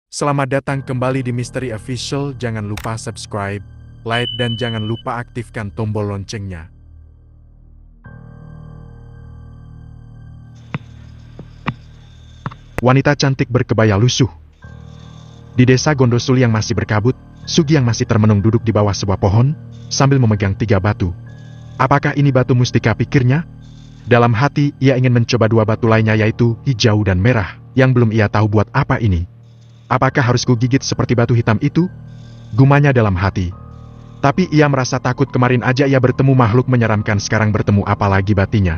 Selamat datang kembali di Misteri Official. Jangan lupa subscribe, like, dan jangan lupa aktifkan tombol loncengnya. Wanita cantik berkebaya lusuh. Di desa Gondosul yang masih berkabut, Sugi yang masih termenung duduk di bawah sebuah pohon, sambil memegang 3 batu. Apakah ini batu mustika, pikirnya? Dalam hati, ia ingin mencoba 2 batu lainnya, yaitu hijau dan merah, yang belum ia tahu buat apa ini. Apakah harus kugigit seperti batu hitam itu? Gumanya dalam hati. Tapi ia merasa takut, kemarin aja ia bertemu makhluk menyeramkan, sekarang bertemu apa lagi batinya.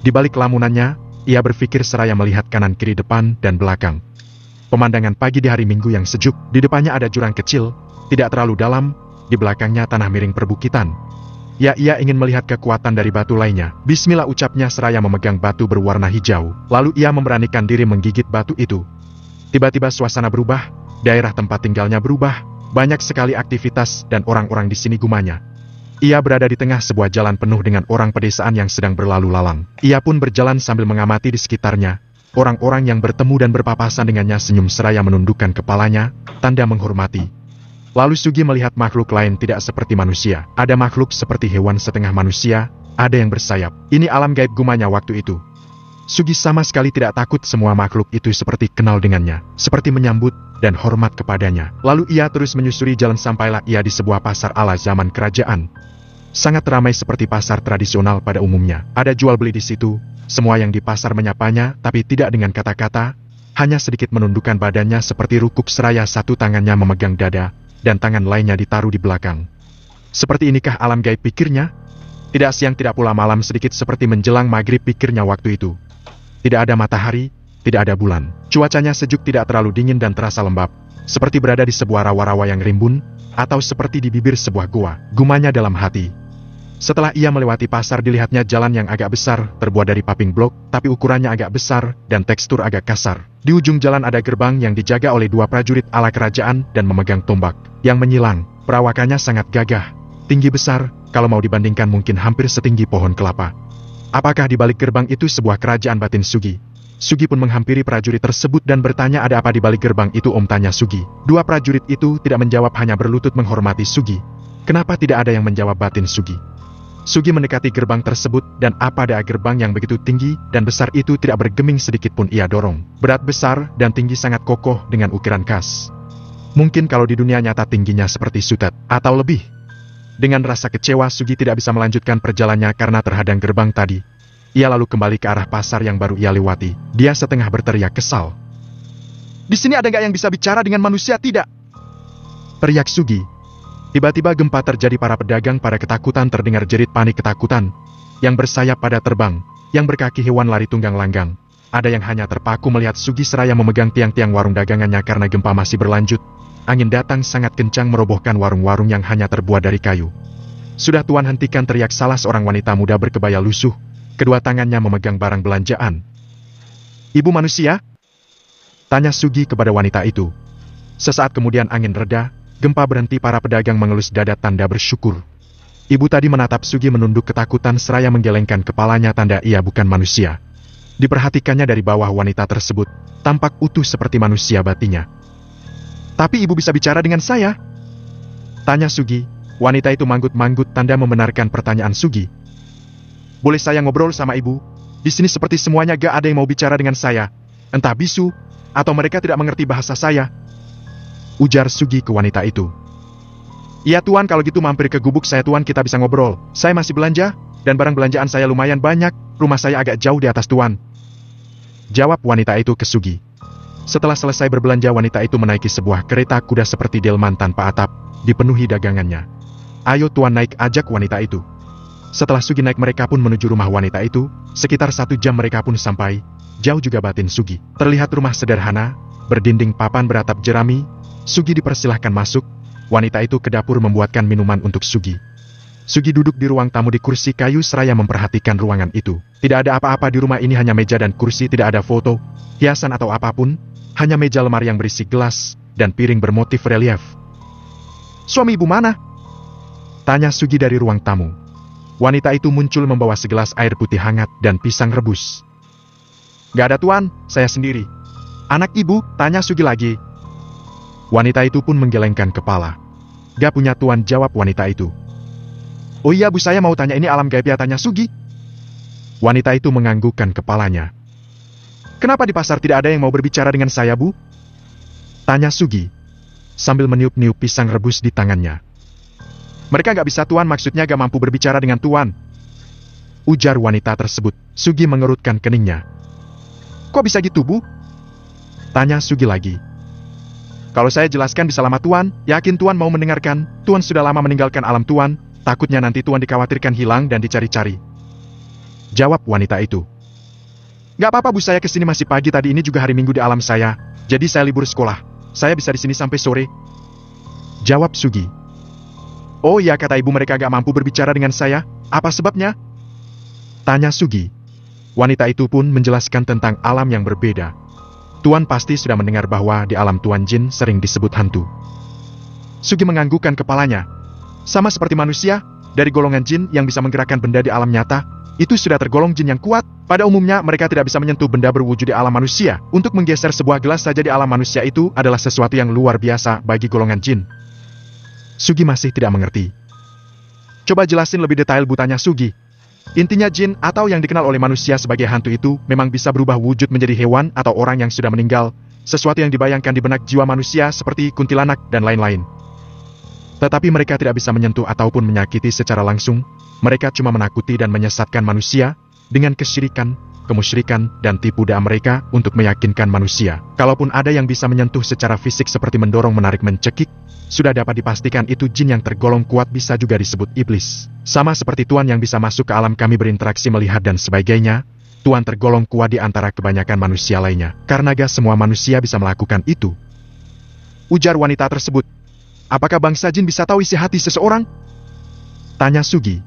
Di balik lamunannya, ia berpikir seraya melihat kanan kiri, depan dan belakang. Pemandangan pagi di hari Minggu yang sejuk, di depannya ada jurang kecil, tidak terlalu dalam, di belakangnya tanah miring perbukitan. Ia ingin melihat kekuatan dari batu lainnya. Bismillah, ucapnya seraya memegang batu berwarna hijau, lalu ia memberanikan diri menggigit batu itu. Tiba-tiba suasana berubah, daerah tempat tinggalnya berubah, banyak sekali aktivitas dan orang-orang di sini, gumanya. Ia berada di tengah sebuah jalan penuh dengan orang pedesaan yang sedang berlalu lalang. Ia pun berjalan sambil mengamati di sekitarnya. Orang-orang yang bertemu dan berpapasan dengannya senyum seraya menundukkan kepalanya, tanda menghormati. Lalu Sugi melihat makhluk lain tidak seperti manusia. Ada makhluk seperti hewan setengah manusia, ada yang bersayap. Ini alam gaib, gumanya waktu itu. Sugi sama sekali tidak takut, semua makhluk itu seperti kenal dengannya, seperti menyambut dan hormat kepadanya. Lalu ia terus menyusuri jalan sampailah ia di sebuah pasar ala zaman kerajaan. Sangat ramai seperti pasar tradisional pada umumnya. Ada jual beli di situ, semua yang di pasar menyapanya, tapi tidak dengan kata-kata, hanya sedikit menundukkan badannya seperti rukuk seraya satu tangannya memegang dada, dan tangan lainnya ditaruh di belakang. Seperti inikah alam gaib, pikirnya? Tidak siang tidak pula malam, sedikit seperti menjelang maghrib, pikirnya waktu itu. Tidak ada matahari, tidak ada bulan. Cuacanya sejuk, tidak terlalu dingin dan terasa lembab, seperti berada di sebuah rawa-rawa yang rimbun, atau seperti di bibir sebuah gua, gumanya dalam hati. Setelah ia melewati pasar, dilihatnya jalan yang agak besar, terbuat dari paving blok, tapi ukurannya agak besar, dan tekstur agak kasar. Di ujung jalan ada gerbang yang dijaga oleh 2 prajurit ala kerajaan dan memegang tombak, yang menyilang. Perawakannya sangat gagah, tinggi besar, kalau mau dibandingkan mungkin hampir setinggi pohon kelapa. Apakah di balik gerbang itu sebuah kerajaan, batin Sugi? Sugi pun menghampiri prajurit tersebut dan bertanya, ada apa di balik gerbang itu, om, tanya Sugi. 2 prajurit itu tidak menjawab, hanya berlutut menghormati Sugi. Kenapa tidak ada yang menjawab, batin Sugi? Sugi mendekati gerbang tersebut, dan apa ada gerbang yang begitu tinggi dan besar itu tidak bergeming sedikit pun ia dorong. Berat, besar, dan tinggi, sangat kokoh dengan ukiran khas. Mungkin kalau di dunia nyata tingginya seperti Sutet, atau lebih. Dengan rasa kecewa, Sugi tidak bisa melanjutkan perjalanannya karena terhadang gerbang tadi. Ia lalu kembali ke arah pasar yang baru ia lewati. Dia setengah berteriak kesal. Di sini ada nggak yang bisa bicara dengan manusia, tidak? Teriak Sugi. Tiba-tiba gempa terjadi, para pedagang pada ketakutan, terdengar jerit panik ketakutan. Yang bersayap pada terbang, yang berkaki hewan lari tunggang langgang. Ada yang hanya terpaku melihat Sugi seraya memegang tiang-tiang warung dagangannya karena gempa masih berlanjut. Angin datang sangat kencang merobohkan warung-warung yang hanya terbuat dari kayu. Sudah, tuan, hentikan, teriak salah seorang wanita muda berkebaya lusuh. Kedua tangannya memegang barang belanjaan. Ibu manusia? Tanya Sugi kepada wanita itu. Sesaat kemudian angin reda, gempa berhenti, para pedagang mengelus dada tanda bersyukur. Ibu tadi menatap Sugi menunduk ketakutan seraya menggelengkan kepalanya tanda ia bukan manusia. Diperhatikannya dari bawah, wanita tersebut tampak utuh seperti manusia, batinya. Tapi ibu bisa bicara dengan saya? Tanya Sugi. Wanita itu manggut-manggut tanda membenarkan pertanyaan Sugi. Boleh saya ngobrol sama ibu? Di sini seperti semuanya gak ada yang mau bicara dengan saya. Entah bisu, atau mereka tidak mengerti bahasa saya. Ujar Sugi ke wanita itu. Iya tuan, kalau gitu mampir ke gubuk saya tuan, kita bisa ngobrol. Saya masih belanja, dan barang belanjaan saya lumayan banyak. Rumah saya agak jauh di atas tuan. Jawab wanita itu ke Sugi. Setelah selesai berbelanja, wanita itu menaiki sebuah kereta kuda seperti delman tanpa atap, dipenuhi dagangannya. Ayo tuan, naik, ajak wanita itu. Setelah Sugi naik, mereka pun menuju rumah wanita itu. Sekitar 1 jam mereka pun sampai. Jauh juga, batin Sugi. Terlihat rumah sederhana, berdinding papan beratap jerami. Sugi dipersilahkan masuk. Wanita itu ke dapur membuatkan minuman untuk Sugi. Sugi duduk di ruang tamu di kursi kayu seraya memperhatikan ruangan itu. Tidak ada apa-apa di rumah ini, hanya meja dan kursi, tidak ada foto, hiasan atau apapun. Hanya meja lemari yang berisi gelas dan piring bermotif relief. Suami ibu mana? Tanya Sugi dari ruang tamu. Wanita itu muncul membawa segelas air putih hangat dan pisang rebus. Gak ada tuan, saya sendiri. Anak ibu? Tanya Sugi lagi. Wanita itu pun menggelengkan kepala. Gak punya tuan, jawab wanita itu. Oh iya Bu, saya mau tanya, ini alam gaib ya, tanya Sugi. Wanita itu menganggukkan kepalanya. Kenapa di pasar tidak ada yang mau berbicara dengan saya, Bu? Tanya Sugi, sambil meniup-niup pisang rebus di tangannya. Mereka gak bisa Tuan, maksudnya gak mampu berbicara dengan Tuan, ujar wanita tersebut. Sugi mengerutkan keningnya. Kok bisa gitu, Bu? Tanya Sugi lagi. Kalau saya jelaskan bisa lama Tuan, yakin Tuan mau mendengarkan? Tuan sudah lama meninggalkan alam Tuan, takutnya nanti Tuan dikhawatirkan hilang dan dicari-cari, jawab wanita itu. Gak apa-apa Bu, saya kesini masih pagi, tadi ini juga hari Minggu di alam saya, jadi saya libur sekolah. Saya bisa di sini sampai sore, jawab Sugi. Oh iya, kata ibu mereka gak mampu berbicara dengan saya, apa sebabnya? Tanya Sugi. Wanita itu pun menjelaskan tentang alam yang berbeda. Tuan pasti sudah mendengar bahwa di alam Tuan jin sering disebut hantu. Sugi menganggukkan kepalanya. Sama seperti manusia, dari golongan jin yang bisa menggerakkan benda di alam nyata, itu sudah tergolong jin yang kuat. Pada umumnya mereka tidak bisa menyentuh benda berwujud di alam manusia. Untuk menggeser sebuah gelas saja di alam manusia itu adalah sesuatu yang luar biasa bagi golongan jin. Sugi masih tidak mengerti. Coba jelasin lebih detail Bu, tanya Sugi. Intinya jin atau yang dikenal oleh manusia sebagai hantu itu memang bisa berubah wujud menjadi hewan atau orang yang sudah meninggal, sesuatu yang dibayangkan di benak jiwa manusia seperti kuntilanak dan lain-lain. Tetapi mereka tidak bisa menyentuh ataupun menyakiti secara langsung, mereka cuma menakuti dan menyesatkan manusia dengan kesyirikan, kemusyrikan, dan tipu daya mereka untuk meyakinkan manusia. Kalaupun ada yang bisa menyentuh secara fisik seperti mendorong, menarik, mencekik, sudah dapat dipastikan itu jin yang tergolong kuat, bisa juga disebut iblis. Sama seperti Tuan yang bisa masuk ke alam kami berinteraksi, melihat dan sebagainya, Tuan tergolong kuat di antara kebanyakan manusia lainnya. Karena gak semua manusia bisa melakukan itu, ujar wanita tersebut. Apakah bangsa jin bisa tahu isi hati seseorang? Tanya Sugi.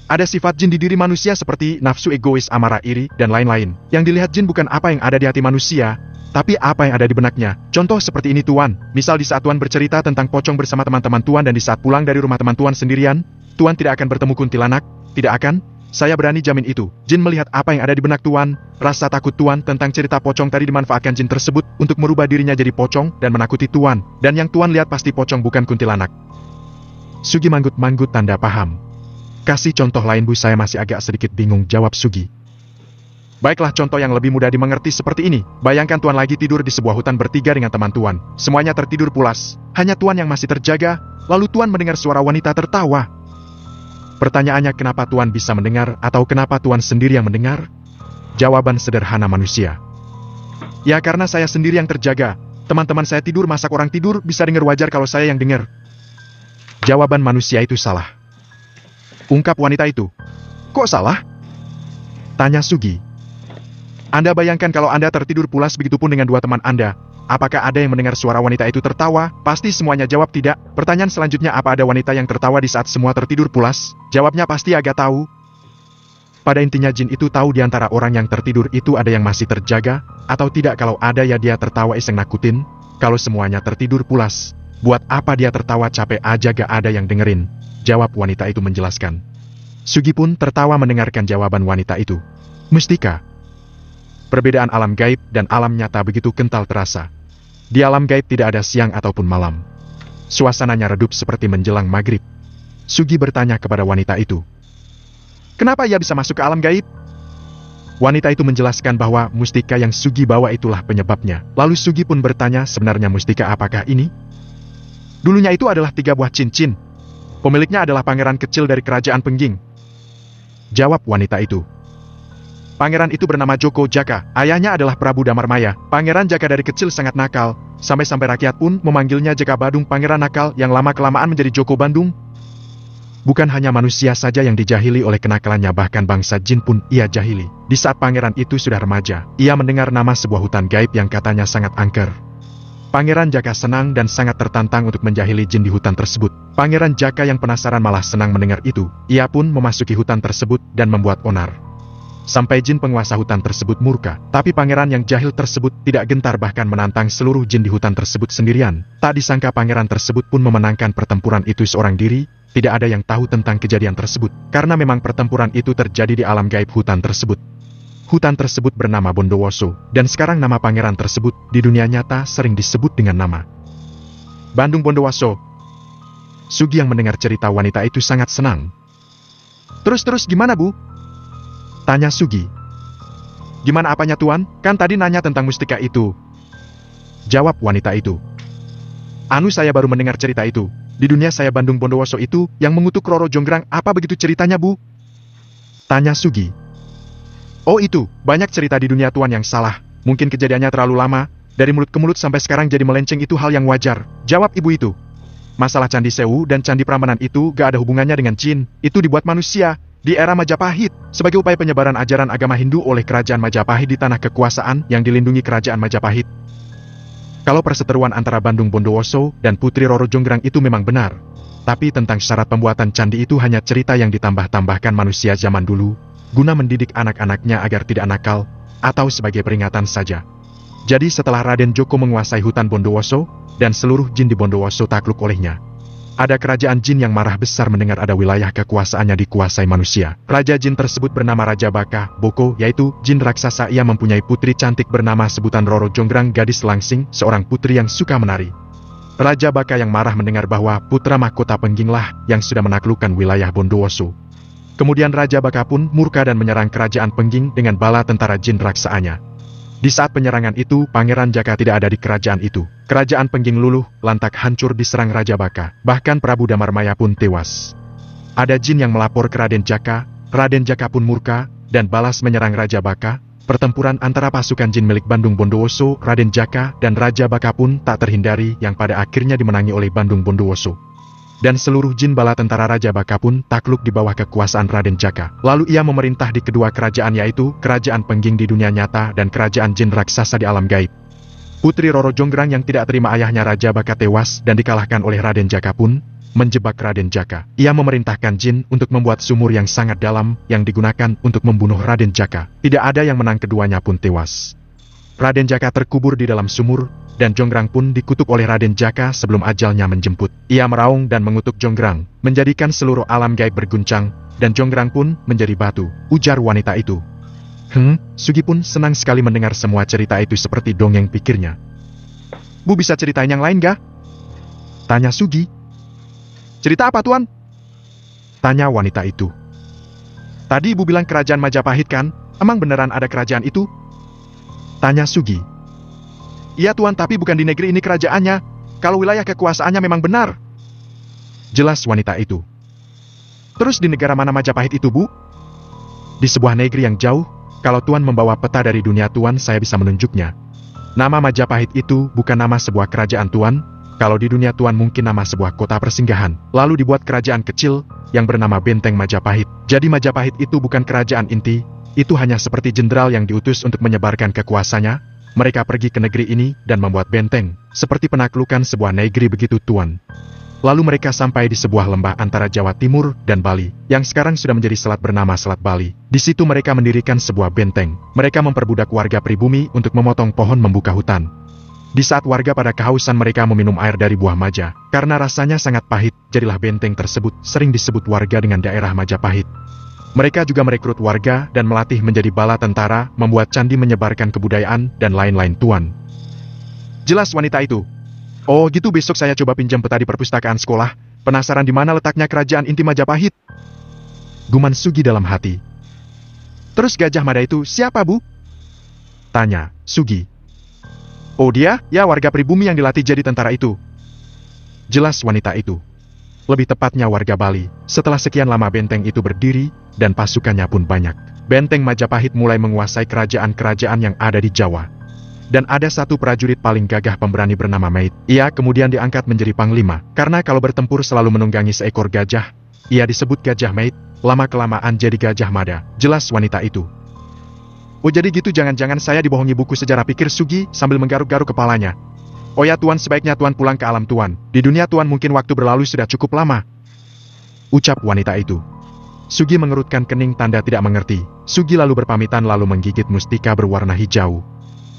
Ada sifat jin di diri manusia seperti nafsu, egois, amarah, iri, dan lain-lain. Yang dilihat jin bukan apa yang ada di hati manusia, tapi apa yang ada di benaknya. Contoh seperti ini Tuan, misal di saat Tuan bercerita tentang pocong bersama teman-teman Tuan dan di saat pulang dari rumah teman Tuan sendirian, Tuan tidak akan bertemu kuntilanak, tidak akan? Saya berani jamin itu. Jin melihat apa yang ada di benak Tuan, rasa takut Tuan tentang cerita pocong tadi dimanfaatkan jin tersebut untuk merubah dirinya jadi pocong dan menakuti Tuan. Dan yang Tuan lihat pasti pocong, bukan kuntilanak. Sugi manggut-manggut tanda paham. Kasih contoh lain Bu, saya masih agak sedikit bingung, jawab Sugi. Baiklah, contoh yang lebih mudah dimengerti seperti ini. Bayangkan Tuan lagi tidur di sebuah hutan bertiga dengan teman Tuan. Semuanya tertidur pulas, hanya Tuan yang masih terjaga. Lalu Tuan mendengar suara wanita tertawa. Pertanyaannya, kenapa Tuan bisa mendengar, atau kenapa Tuan sendiri yang mendengar? Jawaban sederhana manusia. Ya karena saya sendiri yang terjaga. Teman-teman saya tidur, masa orang tidur bisa dengar, wajar kalau saya yang dengar. Jawaban manusia itu salah, ungkap wanita itu. Kok salah? Tanya Sugi. Anda bayangkan kalau Anda tertidur pulas, begitupun dengan dua teman Anda. Apakah ada yang mendengar suara wanita itu tertawa? Pasti semuanya jawab tidak. Pertanyaan selanjutnya, apa ada wanita yang tertawa di saat semua tertidur pulas? Jawabnya pasti agak tahu. Pada intinya jin itu tahu di antara orang yang tertidur itu ada yang masih terjaga, atau tidak. Kalau ada ya dia tertawa iseng nakutin. Kalau semuanya tertidur pulas, buat apa dia tertawa, capek aja gak ada yang dengerin, jawab wanita itu menjelaskan. Sugi pun tertawa mendengarkan jawaban wanita itu. Mustika. Perbedaan alam gaib dan alam nyata begitu kental terasa. Di alam gaib tidak ada siang ataupun malam. Suasananya redup seperti menjelang maghrib. Sugi bertanya kepada wanita itu, kenapa ia bisa masuk ke alam gaib? Wanita itu menjelaskan bahwa mustika yang Sugi bawa itulah penyebabnya. Lalu Sugi pun bertanya, sebenarnya mustika apakah ini? Dulunya itu adalah 3 buah cincin. Pemiliknya adalah pangeran kecil dari kerajaan Pengging, jawab wanita itu. Pangeran itu bernama Joko Jaka, ayahnya adalah Prabu Damarmaya. Pangeran Jaka dari kecil sangat nakal, sampai-sampai rakyat pun memanggilnya Jaka Badung, pangeran nakal yang lama-kelamaan menjadi Joko Bandung. Bukan hanya manusia saja yang dijahili oleh kenakalannya, bahkan bangsa jin pun ia jahili. Di saat pangeran itu sudah remaja, ia mendengar nama sebuah hutan gaib yang katanya sangat angker. Pangeran Jaka senang dan sangat tertantang untuk menjahili jin di hutan tersebut. Pangeran Jaka yang penasaran malah senang mendengar itu. Ia pun memasuki hutan tersebut dan membuat onar. Sampai jin penguasa hutan tersebut murka. Tapi pangeran yang jahil tersebut tidak gentar, bahkan menantang seluruh jin di hutan tersebut sendirian. Tak disangka pangeran tersebut pun memenangkan pertempuran itu seorang diri. Tidak ada yang tahu tentang kejadian tersebut, karena memang pertempuran itu terjadi di alam gaib hutan tersebut. Hutan tersebut bernama Bondowoso, dan sekarang nama pangeran tersebut di dunia nyata sering disebut dengan nama Bandung Bondowoso. Sugi yang mendengar cerita wanita itu sangat senang. Terus gimana, Bu? Tanya Sugi. Gimana apanya, Tuan? Kan tadi nanya tentang mustika itu. Jawab wanita itu. Anu, saya baru mendengar cerita itu. Di dunia saya Bandung Bondowoso itu yang mengutuk Roro Jonggrang, apa begitu ceritanya, Bu? Tanya Sugi. Oh itu, banyak cerita di dunia Tuan yang salah. Mungkin kejadiannya terlalu lama. Dari mulut ke mulut sampai sekarang jadi melenceng itu hal yang wajar. Jawab ibu itu. Masalah Candi Sewu dan Candi Prambanan itu gak ada hubungannya dengan jin. Itu dibuat manusia. Di era Majapahit, sebagai upaya penyebaran ajaran agama Hindu oleh kerajaan Majapahit di tanah kekuasaan yang dilindungi kerajaan Majapahit. Kalau perseteruan antara Bandung Bondowoso dan Putri Roro Jonggrang itu memang benar. Tapi tentang syarat pembuatan candi itu hanya cerita yang ditambah-tambahkan manusia zaman dulu, guna mendidik anak-anaknya agar tidak nakal, atau sebagai peringatan saja. Jadi setelah Raden Joko menguasai hutan Bondowoso, dan seluruh jin di Bondowoso takluk olehnya, ada kerajaan jin yang marah besar mendengar ada wilayah kekuasaannya dikuasai manusia. Raja jin tersebut bernama Raja Baka, Boko, yaitu jin raksasa. Ia mempunyai putri cantik bernama sebutan Roro Jonggrang, gadis langsing, seorang putri yang suka menari. Raja Baka yang marah mendengar bahwa putra mahkota Pengginglah yang sudah menaklukkan wilayah Bondowoso. Kemudian Raja Baka pun murka dan menyerang kerajaan Pengging dengan bala tentara jin raksaanya. Di saat penyerangan itu, Pangeran Jaka tidak ada di kerajaan itu. Kerajaan Pengging luluh, lantak hancur diserang Raja Baka. Bahkan Prabu Damarmaya pun tewas. Ada jin yang melapor ke Raden Jaka pun murka, dan balas menyerang Raja Baka. Pertempuran antara pasukan jin milik Bandung Bondowoso, Raden Jaka, dan Raja Baka pun tak terhindari yang pada akhirnya dimenangi oleh Bandung Bondowoso. Dan seluruh jin bala tentara Raja Baka pun takluk di bawah kekuasaan Raden Jaka. Lalu ia memerintah di kedua kerajaan, yaitu Kerajaan Pengging di dunia nyata dan Kerajaan Jin Raksasa di alam gaib. Putri Roro Jonggrang yang tidak terima ayahnya Raja Baka tewas dan dikalahkan oleh Raden Jaka pun menjebak Raden Jaka. Ia memerintahkan jin untuk membuat sumur yang sangat dalam yang digunakan untuk membunuh Raden Jaka. Tidak ada yang menang, keduanya pun tewas. Raden Jaka terkubur di dalam sumur, dan Jonggrang pun dikutuk oleh Raden Jaka sebelum ajalnya menjemput. Ia meraung dan mengutuk Jonggrang, menjadikan seluruh alam gaib berguncang, dan Jonggrang pun menjadi batu, ujar wanita itu. Sugi pun senang sekali mendengar semua cerita itu seperti dongeng, pikirnya. Bu, bisa ceritain yang lain gak? Tanya Sugi. Cerita apa, Tuan? Tanya wanita itu. Tadi ibu bilang kerajaan Majapahit kan? Emang beneran ada kerajaan itu? Tanya Sugi. Iya, Tuan, tapi bukan di negeri ini kerajaannya. Kalau wilayah kekuasaannya memang benar. Jelas wanita itu. Terus di negara mana Majapahit itu, Bu? Di sebuah negeri yang jauh. Kalau Tuan membawa peta dari dunia Tuan, saya bisa menunjuknya. Nama Majapahit itu bukan nama sebuah kerajaan, Tuan. Kalau di dunia Tuan mungkin nama sebuah kota persinggahan. Lalu dibuat kerajaan kecil yang bernama Benteng Majapahit. Jadi Majapahit itu bukan kerajaan inti. Itu hanya seperti jenderal yang diutus untuk menyebarkan kekuasaannya. Mereka pergi ke negeri ini dan membuat benteng, seperti penaklukan sebuah negeri begitu, Tuan. Lalu mereka sampai di sebuah lembah antara Jawa Timur dan Bali, yang sekarang sudah menjadi selat bernama Selat Bali. Di situ mereka mendirikan sebuah benteng. Mereka memperbudak warga pribumi untuk memotong pohon, membuka hutan. Di saat warga pada kehausan, mereka meminum air dari buah maja. Karena rasanya sangat pahit, jadilah benteng tersebut sering disebut warga dengan daerah Majapahit. Mereka juga merekrut warga dan melatih menjadi bala tentara, membuat candi, menyebarkan kebudayaan, dan lain-lain, Tuan. Jelas wanita itu. Oh gitu, besok saya coba pinjam peta di perpustakaan sekolah. Penasaran di mana letaknya kerajaan inti Majapahit? Guman Sugi dalam hati. Terus Gajah Mada itu siapa, Bu? Tanya Sugi. Oh dia, ya warga pribumi yang dilatih jadi tentara itu. Jelas wanita itu. Lebih tepatnya warga Bali. Setelah sekian lama benteng itu berdiri, dan pasukannya pun banyak. Benteng Majapahit mulai menguasai kerajaan-kerajaan yang ada di Jawa. Dan ada satu prajurit paling gagah pemberani bernama Mait. Ia kemudian diangkat menjadi panglima, karena kalau bertempur selalu menunggangi seekor gajah. Ia disebut Gajah Mait, lama-kelamaan jadi Gajah Mada. Jelas wanita itu. Oh jadi gitu, jangan-jangan saya dibohongi buku sejarah, pikir Sugi sambil menggaruk-garuk kepalanya. Oh ya Tuan, sebaiknya Tuan pulang ke alam Tuan. Di dunia Tuan mungkin waktu berlalu sudah cukup lama. Ucap wanita itu. Sugi mengerutkan kening tanda tidak mengerti. Sugi lalu berpamitan lalu menggigit mustika berwarna hijau.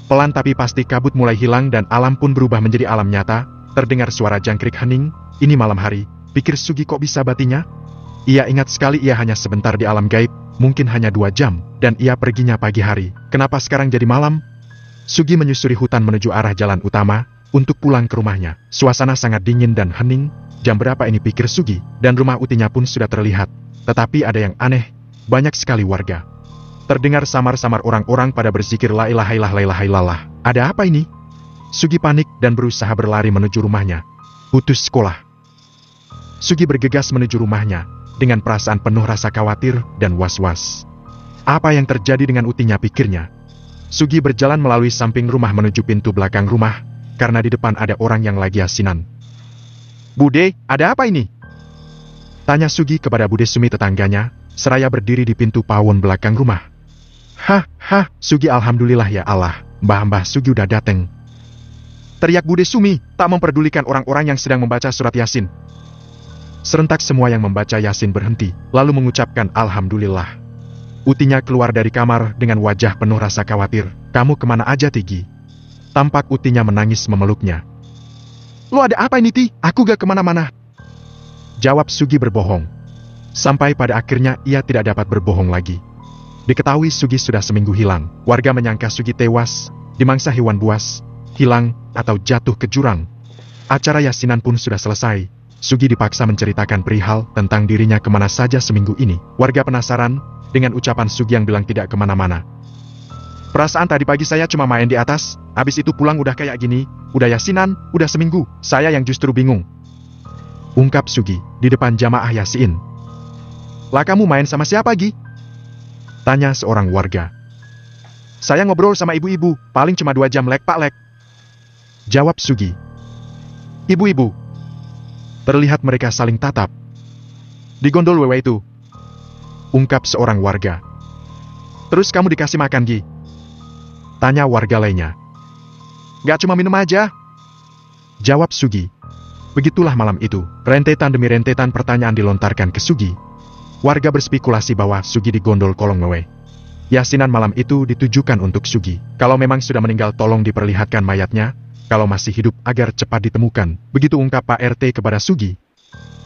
Pelan tapi pasti kabut mulai hilang dan alam pun berubah menjadi alam nyata. Terdengar suara jangkrik hening. Ini malam hari. Pikir Sugi kok bisa batinya? Ia ingat sekali ia hanya sebentar di alam gaib. Mungkin hanya 2 jam. Dan ia perginya pagi hari. Kenapa sekarang jadi malam? Sugi menyusuri hutan menuju arah jalan utama. untuk pulang ke rumahnya. Suasana sangat dingin dan hening. Jam berapa ini, pikir Sugi, dan rumah utinya pun sudah terlihat. Tetapi ada yang aneh, banyak sekali warga. Terdengar samar-samar orang-orang pada berzikir la ilaha illallah. Ada apa ini? Sugi panik dan berusaha berlari menuju rumahnya. Putus sekolah. Sugi bergegas menuju rumahnya, dengan perasaan penuh rasa khawatir dan was-was. Apa yang terjadi dengan utinya, pikirnya. Sugi berjalan melalui samping rumah menuju pintu belakang rumah, karena di depan ada orang yang lagi asinan. Bude, ada apa ini? Tanya Sugi kepada Bude Sumi tetangganya, seraya berdiri di pintu pawon belakang rumah. Hah, Sugi, alhamdulillah ya Allah, mbah Sugi udah dateng. Teriak Bude Sumi, tak memperdulikan orang-orang yang sedang membaca surat Yasin. Serentak semua yang membaca Yasin berhenti, lalu mengucapkan alhamdulillah. Utinya keluar dari kamar dengan wajah penuh rasa khawatir. Kamu kemana aja, Tigi? Tampak utinya menangis memeluknya. Lo ada apa ini, Ti? Aku gak kemana-mana. Jawab Sugi berbohong. Sampai pada akhirnya ia tidak dapat berbohong lagi. Diketahui Sugi sudah seminggu hilang. Warga menyangka Sugi tewas, dimangsa hewan buas, hilang, atau jatuh ke jurang. Acara yasinan pun sudah selesai. Sugi dipaksa menceritakan perihal tentang dirinya kemana saja seminggu ini. Warga penasaran dengan ucapan Sugi yang bilang tidak kemana-mana. Perasaan tadi pagi saya cuma main di atas, habis itu pulang udah kayak gini, udah yasinan, udah seminggu, saya yang justru bingung. Ungkap Sugi di depan jamaah Yasin. Lah kamu main sama siapa, Gi? Tanya seorang warga. Saya ngobrol sama ibu-ibu, paling cuma 2 jam lek, Pak Lek. Jawab Sugi. Ibu-ibu. Terlihat mereka saling tatap. Di gondol wewe itu. Ungkap seorang warga. Terus kamu dikasih makan, Gi? Tanya warga lainnya. Gak cuma minum aja. Jawab Sugi. Begitulah malam itu, rentetan demi rentetan pertanyaan dilontarkan ke Sugi. Warga berspekulasi bahwa Sugi digondol kolong wewe. Yasinan malam itu ditujukan untuk Sugi. Kalau memang sudah meninggal tolong diperlihatkan mayatnya, kalau masih hidup agar cepat ditemukan. Begitu ungkap Pak RT kepada Sugi.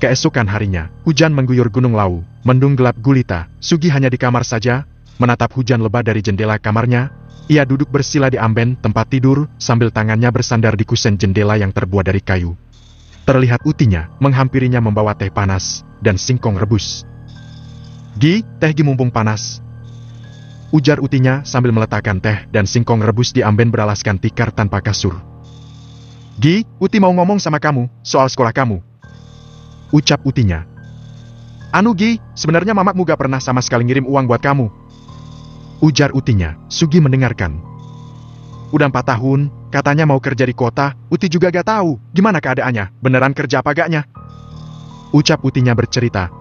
Keesokan harinya, hujan mengguyur Gunung Lawu, mendung gelap gulita. Sugi hanya di kamar saja, menatap hujan lebat dari jendela kamarnya. Ia duduk bersila di amben tempat tidur, sambil tangannya bersandar di kusen jendela yang terbuat dari kayu. Terlihat utinya, menghampirinya membawa teh panas, dan singkong rebus. Gi, teh Gi mumpung panas. Ujar utinya sambil meletakkan teh dan singkong rebus di amben beralaskan tikar tanpa kasur. Gi, Uti mau ngomong sama kamu, soal sekolah kamu. Ucap utinya. Anu Gi, sebenarnya mamakmu gak pernah sama sekali ngirim uang buat kamu. Ujar utinya. Sugi mendengarkan. Udah 4 tahun, katanya mau kerja di kota, Uti juga gak tahu, gimana keadaannya, beneran kerja apa gaknya. Ucap utinya bercerita.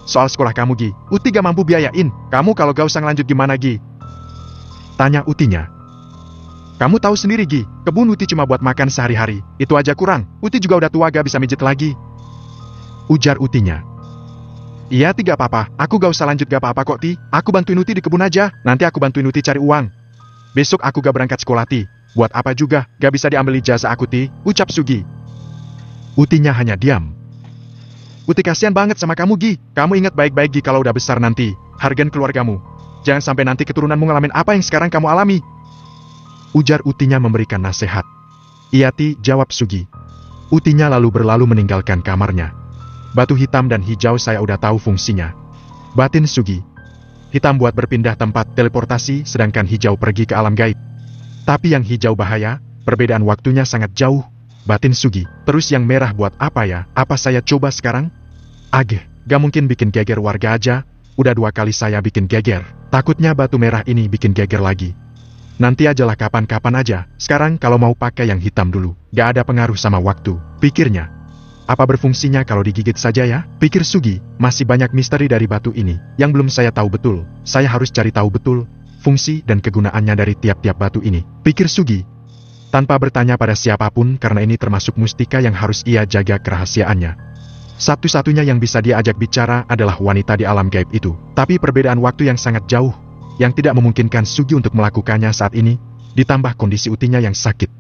Soal sekolah kamu Gi, Uti gak mampu biayain, kamu kalau gak usah ngelanjut gimana Gi? Tanya utinya. Kamu tahu sendiri Gi, kebun Uti cuma buat makan sehari-hari, itu aja kurang, Uti juga udah tua gak bisa mijit lagi. Ujar utinya. Iya Ti gak apa-apa, aku gak usah lanjut gak apa-apa kok Ti, aku bantuin Uti di kebun aja, nanti aku bantuin Uti cari uang. Besok aku gak berangkat sekolah Ti, buat apa juga, gak bisa diambil ijazah aku Ti, ucap Sugi. Utinya hanya diam. Uti kasihan banget sama kamu Gi, kamu ingat baik-baik Gi kalau udah besar nanti, hargain keluargamu. Jangan sampai nanti keturunanmu ngalamin apa yang sekarang kamu alami. Ujar utinya memberikan nasihat. Iya Ti, jawab Sugi. Utinya lalu berlalu meninggalkan kamarnya. Batu hitam dan hijau saya udah tahu fungsinya. Batin Sugi. Hitam buat berpindah tempat teleportasi, sedangkan hijau pergi ke alam gaib. Tapi yang hijau bahaya, perbedaan waktunya sangat jauh. Batin Sugi. Terus yang merah buat apa ya? Apa saya coba sekarang? Ageh, gak mungkin bikin geger warga aja. Udah 2 kali saya bikin geger. Takutnya batu merah ini bikin geger lagi. Nanti ajalah kapan-kapan aja. Sekarang kalau mau pakai yang hitam dulu. Gak ada pengaruh sama waktu, pikirnya. Apa berfungsinya kalau digigit saja ya? Pikir Sugi, masih banyak misteri dari batu ini, yang belum saya tahu betul. Saya harus cari tahu betul, fungsi dan kegunaannya dari tiap-tiap batu ini. Pikir Sugi, tanpa bertanya pada siapapun karena ini termasuk mustika yang harus ia jaga kerahasiaannya. Satu-satunya yang bisa dia ajak bicara adalah wanita di alam gaib itu. Tapi perbedaan waktu yang sangat jauh, yang tidak memungkinkan Sugi untuk melakukannya saat ini, ditambah kondisi utinya yang sakit.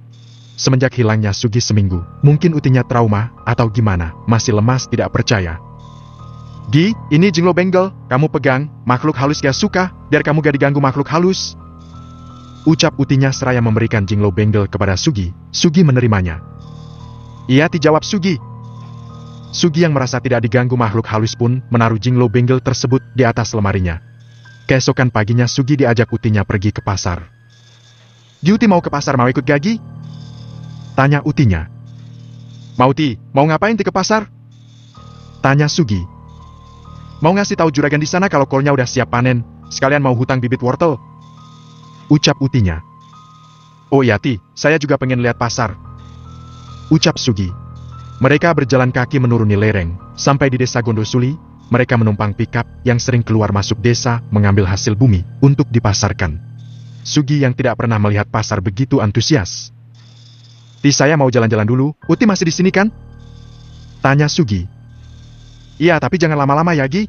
Semenjak hilangnya Sugi seminggu, mungkin utinya trauma, atau gimana, masih lemas tidak percaya. Gi, ini jinglo benggel, kamu pegang, makhluk halus gak suka, biar kamu gak diganggu makhluk halus. Ucap Utinya seraya memberikan Jinglo Benggel kepada Sugi. Sugi menerimanya. Iya, dijawab Sugi. Sugi yang merasa tidak diganggu makhluk halus pun menaruh Jinglo Benggel tersebut di atas lemarinya. Keesokan paginya Sugi diajak Utinya pergi ke pasar. Uti mau ke pasar, mau ikut Gagi? Tanya Utinya. Mau Ti, mau ngapain Ti ke pasar? Tanya Sugi. Mau ngasih tahu juragan di sana kalau kolnya udah siap panen, sekalian mau hutang bibit wortel. Ucap Utinya. Oh iya Ti, saya juga pengen lihat pasar. Ucap Sugi. Mereka berjalan kaki menuruni lereng, sampai di desa Gondosuli, mereka menumpang pikap yang sering keluar masuk desa mengambil hasil bumi untuk dipasarkan. Sugi yang tidak pernah melihat pasar begitu antusias. Ti, saya mau jalan-jalan dulu, Uti masih di sini kan? Tanya Sugi. Iya, tapi jangan lama-lama ya Gi.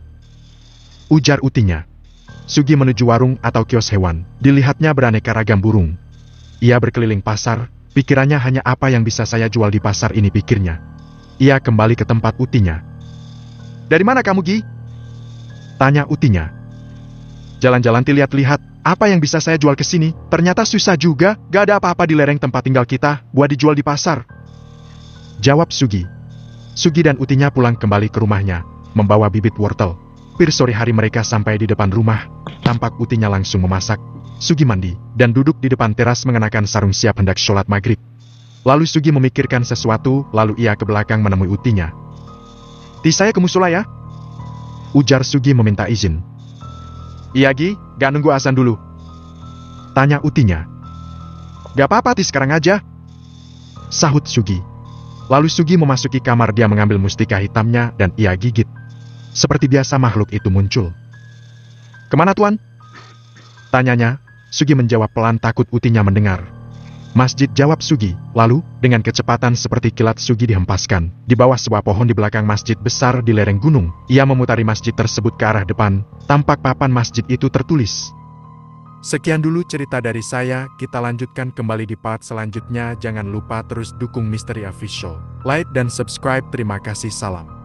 Ujar Utinya. Sugi menuju warung atau kios hewan, dilihatnya beraneka ragam burung. Ia berkeliling pasar, pikirannya hanya apa yang bisa saya jual di pasar ini pikirnya. Ia kembali ke tempat Utinya. Dari mana kamu Gi? Tanya Utinya. Jalan-jalan lihat-lihat, apa yang bisa saya jual ke sini? Ternyata susah juga, gak ada apa-apa di lereng tempat tinggal kita, buat dijual di pasar. Jawab Sugi. Sugi dan Utinya pulang kembali ke rumahnya, membawa bibit wortel. Pir sore hari mereka sampai di depan rumah, tampak Utinya langsung memasak. Sugi mandi, dan duduk di depan teras mengenakan sarung siap hendak sholat maghrib. Lalu Sugi memikirkan sesuatu, lalu ia ke belakang menemui Utinya. Ti, saya ke musola ya? Ujar Sugi meminta izin. Iya Gi, gak nunggu azan dulu. Tanya Utinya. Gak apa-apa Ti, sekarang aja. Sahut Sugi. Lalu Sugi memasuki kamar, dia mengambil mustika hitamnya dan ia gigit. Seperti biasa makhluk itu muncul. Kemana Tuan? Tanyanya. Sugi menjawab pelan takut Utinya mendengar. Masjid, jawab Sugi. Lalu, dengan kecepatan seperti kilat Sugi dihempaskan. Di bawah sebuah pohon di belakang masjid besar di lereng gunung, ia memutari masjid tersebut ke arah depan. Tampak papan masjid itu tertulis. Sekian dulu cerita dari saya, kita lanjutkan kembali di part selanjutnya. Jangan lupa terus dukung Misteri Official. Like dan subscribe, terima kasih, salam.